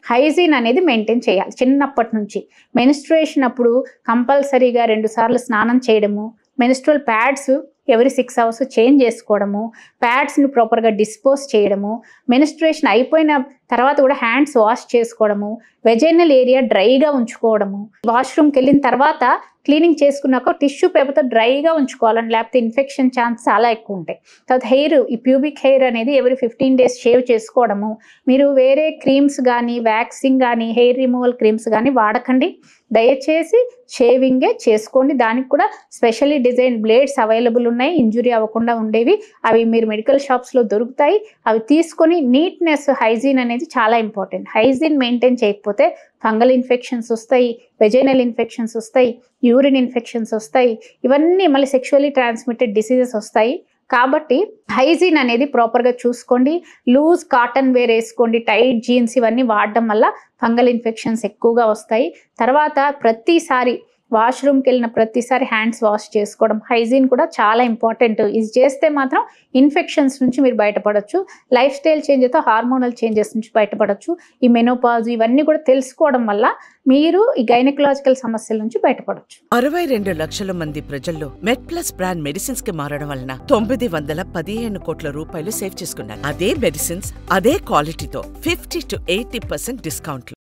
Hygiene అనేది maintain చేయాలి చిన్నప్పటి నుంచి. మెన్స్ట్రుయేషన్ అప్పుడు కంపల్సరీగా 2 సార్లు స్నానం చేయడము, menstrual pads every 6 hours change చేసుకోవడము, ప్యాడ్స్ని ప్రాపర్గా డిస్పోజ్ చేయడము, మెన్స్ట్రుయేషన్ అయిపోయిన తర్వాత కూడా హ్యాండ్స్ వాష్ చేసుకోవడము, వెజైనల్ ఏరియా డ్రైగా ఉంచుకోవడము, వాష్రూమ్కి వెళ్ళిన తర్వాత క్లీనింగ్ చేసుకున్నాక టిష్యూ పేపర్తో డ్రైగా ఉంచుకోవాలని, లేకపోతే ఇన్ఫెక్షన్ ఛాన్స్ చాలా ఎక్కువ ఉంటాయి. తర్వాత హెయిర్, ఈ ప్యూబిక్ హెయిర్ అనేది ఎవ్రీ 15 days షేవ్ చేసుకోవడము. మీరు వేరే క్రీమ్స్ కానీ వ్యాక్సింగ్ కానీ హెయిర్ రిమూవల్ క్రీమ్స్ కానీ వాడకండి. దయచేసి షేవింగే చేసుకోండి. దానికి కూడా స్పెషల్లీ డిజైన్ బ్లేడ్స్ అవైలబుల్ ఉన్నాయి, ఇంజురీ అవ్వకుండా ఉండేవి. అవి మీరు మెడికల్ షాప్స్లో దొరుకుతాయి. అవి తీసుకొని నీట్నెస్, హైజీన్ అనేది చాలా ఇంపార్టెంట్. హైజీన్ మెయింటైన్ చేయకపోతే ఫంగల్ ఇన్ఫెక్షన్స్ వస్తాయి, వెజైనల్ ఇన్ఫెక్షన్స్ వస్తాయి, యూరిన్ ఇన్ఫెక్షన్స్ వస్తాయి, ఇవన్నీ మళ్ళీ సెక్షువల్లీ ట్రాన్స్మిటెడ్ డిసీజెస్ వస్తాయి. కాబట్టి హైజీన్ అనేది ప్రాపర్గా చూసుకోండి. లూజ్ కాటన్ వేర్ వేసుకోండి, టైట్ జీన్స్ ఇవన్నీ వాడడం వల్ల ఫంగల్ ఇన్ఫెక్షన్స్ ఎక్కువగా వస్తాయి. తర్వాత ప్రతిసారి వాష్రూమ్కి వెళ్ళిన ప్రతిసారి హ్యాండ్స్ వాష్ చేసుకోవడం, హైజీన్ కూడా చాలా ఇంపార్టెంట్. ఇది చేస్తే మాత్రం ఇన్ఫెక్షన్స్ నుంచి మీరు బయటపడవచ్చు. లైఫ్ స్టైల్ చేంజ్తో హార్మోనల్ చేంజెస్ నుంచి బయటపడవచ్చు. ఈ మెనోపాజ్ ఇవన్నీ కూడా తెలుసుకోవడం వల్ల మీరు ఈ గైనకలాజికల్ సమస్యల నుంచి బయటపడవచ్చు. 62 లక్షల మంది ప్రజల్లో మెడ్ప్లస్ బ్రాండ్ మెడిసిన్స్ కి మారడం వలన 915 కోట్ల రూపాయలు సేవ్ చేసుకున్నారు. అదే మెడిసిన్స్ అదే క్వాలిటీతో 50 to 80% డిస్కౌంట్లు.